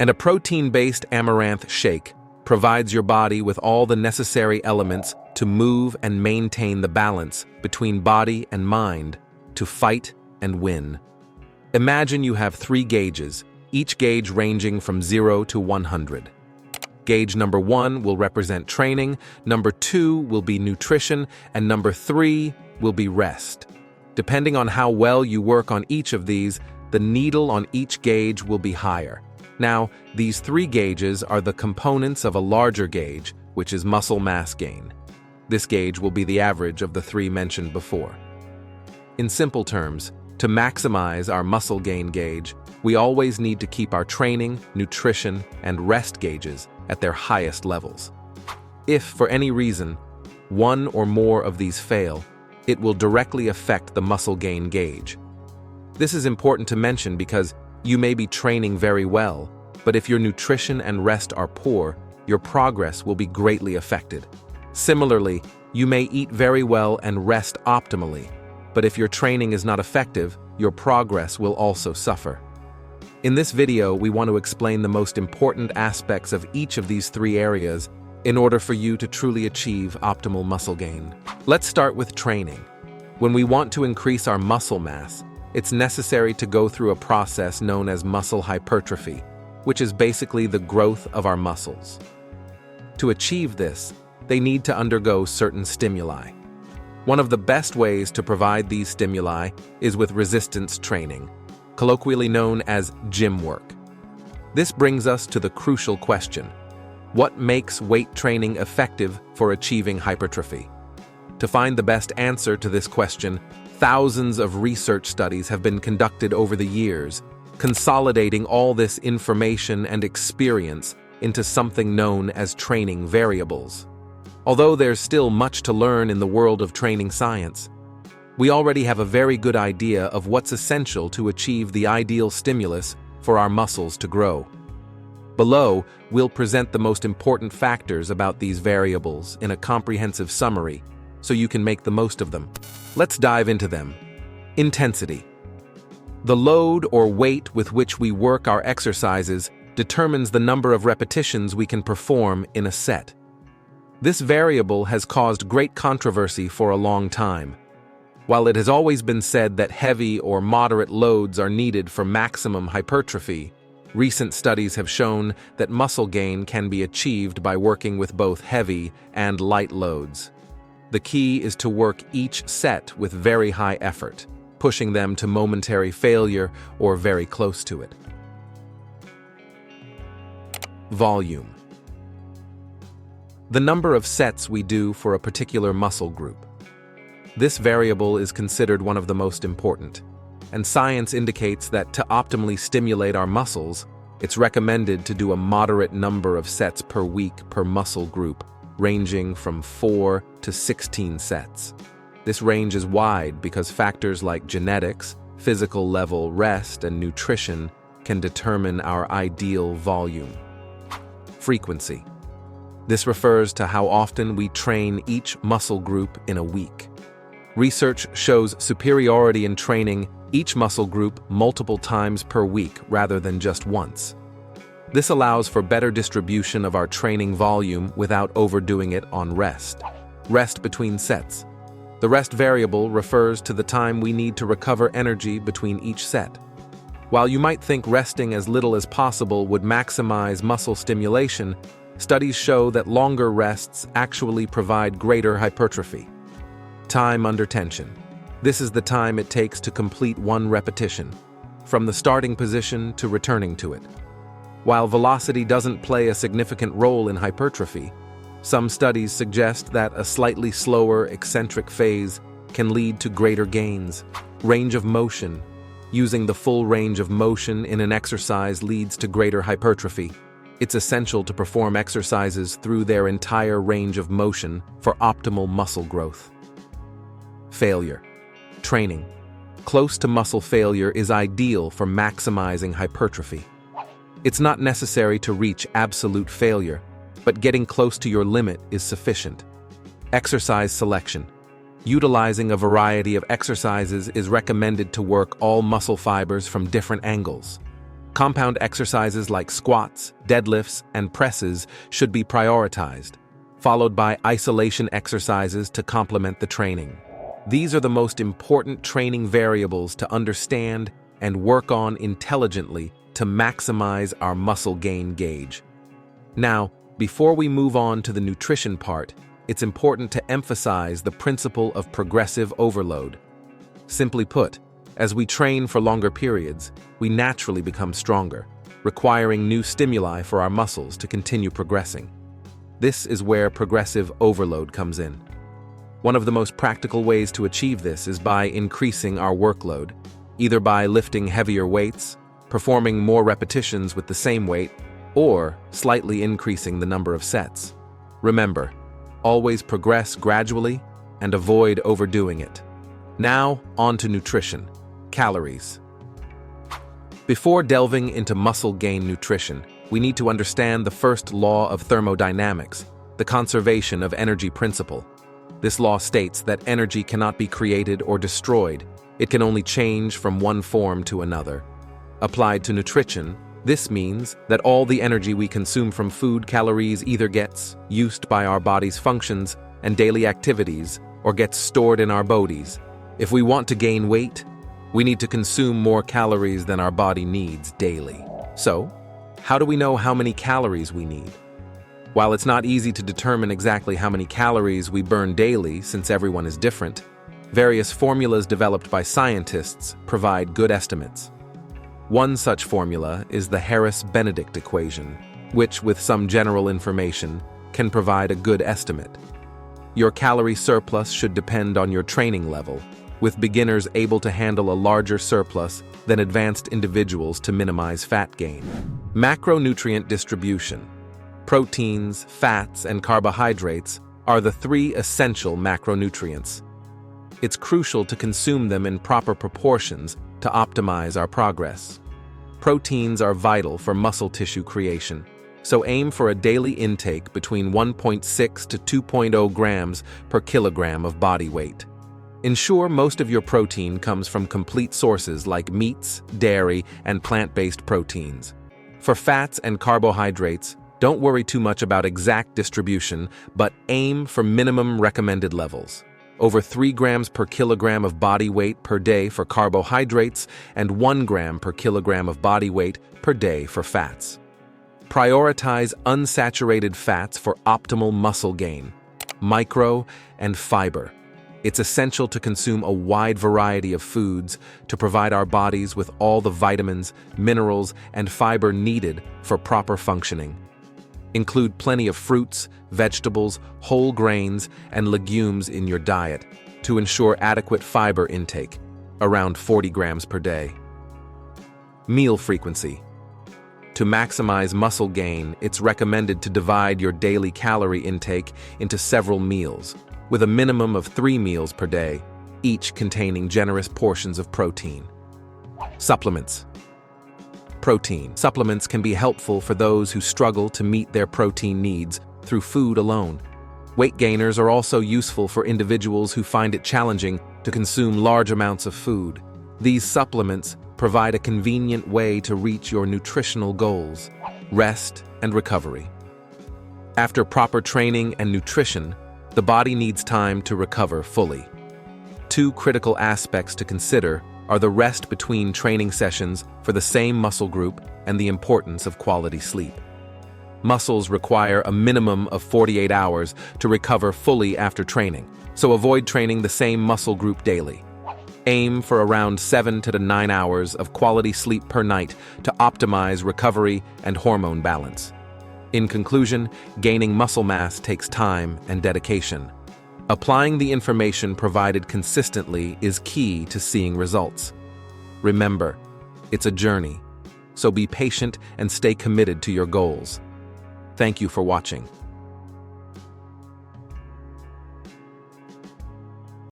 And a protein-based amaranth shake provides your body with all the necessary elements to move and maintain the balance between body and mind to fight and win. Imagine you have 3 gauges, each gauge ranging from 0 to 100. Gauge number 1 will represent training, number 2 will be nutrition, and number 3 will be rest. Depending on how well you work on each of these, the needle on each gauge will be higher. Now, these 3 gauges are the components of a larger gauge, which is muscle mass gain. This gauge will be the average of the 3 mentioned before. In simple terms, to maximize our muscle gain gauge, we always need to keep our training, nutrition, and rest gauges at their highest levels. If, for any reason, one or more of these fail, it will directly affect the muscle gain gauge. This is important to mention because you may be training very well, but if your nutrition and rest are poor, your progress will be greatly affected. Similarly, you may eat very well and rest optimally, but if your training is not effective, your progress will also suffer. In this video, we want to explain the most important aspects of each of these 3 areas in order for you to truly achieve optimal muscle gain. Let's start with training. When we want to increase our muscle mass, it's necessary to go through a process known as muscle hypertrophy, which is basically the growth of our muscles. To achieve this, they need to undergo certain stimuli. One of the best ways to provide these stimuli is with resistance training, colloquially known as gym work. This brings us to the crucial question: what makes weight training effective for achieving hypertrophy? To find the best answer to this question, thousands of research studies have been conducted over the years, consolidating all this information and experience into something known as training variables. Although there's still much to learn in the world of training science, we already have a very good idea of what's essential to achieve the ideal stimulus for our muscles to grow. Below, we'll present the most important factors about these variables in a comprehensive summary, so you can make the most of them. Let's dive into them. Intensity. The load or weight with which we work our exercises determines the number of repetitions we can perform in a set. This variable has caused great controversy for a long time. While it has always been said that heavy or moderate loads are needed for maximum hypertrophy, recent studies have shown that muscle gain can be achieved by working with both heavy and light loads. The key is to work each set with very high effort, pushing them to momentary failure or very close to it. Volume. The number of sets we do for a particular muscle group. This variable is considered one of the most important, and science indicates that to optimally stimulate our muscles, it's recommended to do a moderate number of sets per week per muscle group, ranging from 4 to 16 sets. This range is wide because factors like genetics, physical level, rest, and nutrition can determine our ideal volume. Frequency. This refers to how often we train each muscle group in a week. Research shows superiority in training each muscle group multiple times per week rather than just once. This allows for better distribution of our training volume without overdoing it on rest. Rest between sets. The rest variable refers to the time we need to recover energy between each set. While you might think resting as little as possible would maximize muscle stimulation, studies show that longer rests actually provide greater hypertrophy. Time under tension. This is the time it takes to complete one repetition, from the starting position to returning to it. While velocity doesn't play a significant role in hypertrophy, some studies suggest that a slightly slower eccentric phase can lead to greater gains. Range of motion. Using the full range of motion in an exercise leads to greater hypertrophy. It's essential to perform exercises through their entire range of motion for optimal muscle growth. Failure. Training. Close to muscle failure is ideal for maximizing hypertrophy. It's not necessary to reach absolute failure, but getting close to your limit is sufficient. Exercise selection. Utilizing a variety of exercises is recommended to work all muscle fibers from different angles. Compound exercises like squats, deadlifts, and presses should be prioritized, followed by isolation exercises to complement the training. These are the most important training variables to understand and work on intelligently to maximize our muscle gain gauge. Now, before we move on to the nutrition part, it's important to emphasize the principle of progressive overload. Simply put, as we train for longer periods, we naturally become stronger, requiring new stimuli for our muscles to continue progressing. This is where progressive overload comes in. One of the most practical ways to achieve this is by increasing our workload, either by lifting heavier weights, performing more repetitions with the same weight, or slightly increasing the number of sets. Remember, always progress gradually and avoid overdoing it. Now, on to nutrition. Calories. Before delving into muscle gain nutrition, we need to understand the first law of thermodynamics, the conservation of energy principle. This law states that energy cannot be created or destroyed. It can only change from one form to another. Applied to nutrition, this means that all the energy we consume from food calories either gets used by our body's functions and daily activities or gets stored in our bodies. If we want to gain weight, we need to consume more calories than our body needs daily. So, how do we know how many calories we need? While it's not easy to determine exactly how many calories we burn daily since everyone is different, various formulas developed by scientists provide good estimates. One such formula is the Harris-Benedict equation, which, with some general information, can provide a good estimate. Your calorie surplus should depend on your training level, with beginners able to handle a larger surplus than advanced individuals to minimize fat gain. Macronutrient distribution. Proteins, fats, and carbohydrates are the three essential macronutrients. It's crucial to consume them in proper proportions to optimize our progress. Proteins are vital for muscle tissue creation, so aim for a daily intake between 1.6 to 2.0 grams per kilogram of body weight. Ensure most of your protein comes from complete sources like meats, dairy, and plant-based proteins. For fats and carbohydrates, don't worry too much about exact distribution, but aim for minimum recommended levels. Over 3 grams per kilogram of body weight per day for carbohydrates and 1 gram per kilogram of body weight per day for fats. Prioritize unsaturated fats for optimal muscle gain, micro, and fiber. It's essential to consume a wide variety of foods to provide our bodies with all the vitamins, minerals, and fiber needed for proper functioning. Include plenty of fruits, vegetables, whole grains, and legumes in your diet to ensure adequate fiber intake, around 40 grams per day. Meal frequency. To maximize muscle gain, it's recommended to divide your daily calorie intake into several meals, with a minimum of 3 meals per day, each containing generous portions of protein. Supplements. Protein. Supplements can be helpful for those who struggle to meet their protein needs through food alone. Weight gainers are also useful for individuals who find it challenging to consume large amounts of food. These supplements provide a convenient way to reach your nutritional goals. Rest and recovery. After proper training and nutrition, the body needs time to recover fully. Two critical aspects to consider are the rest between training sessions for the same muscle group and the importance of quality sleep. Muscles require a minimum of 48 hours to recover fully after training, so avoid training the same muscle group daily. Aim for around 7 to 9 hours of quality sleep per night to optimize recovery and hormone balance. In conclusion, gaining muscle mass takes time and dedication. Applying the information provided consistently is key to seeing results. Remember, it's a journey, so be patient and stay committed to your goals. Thank you for watching.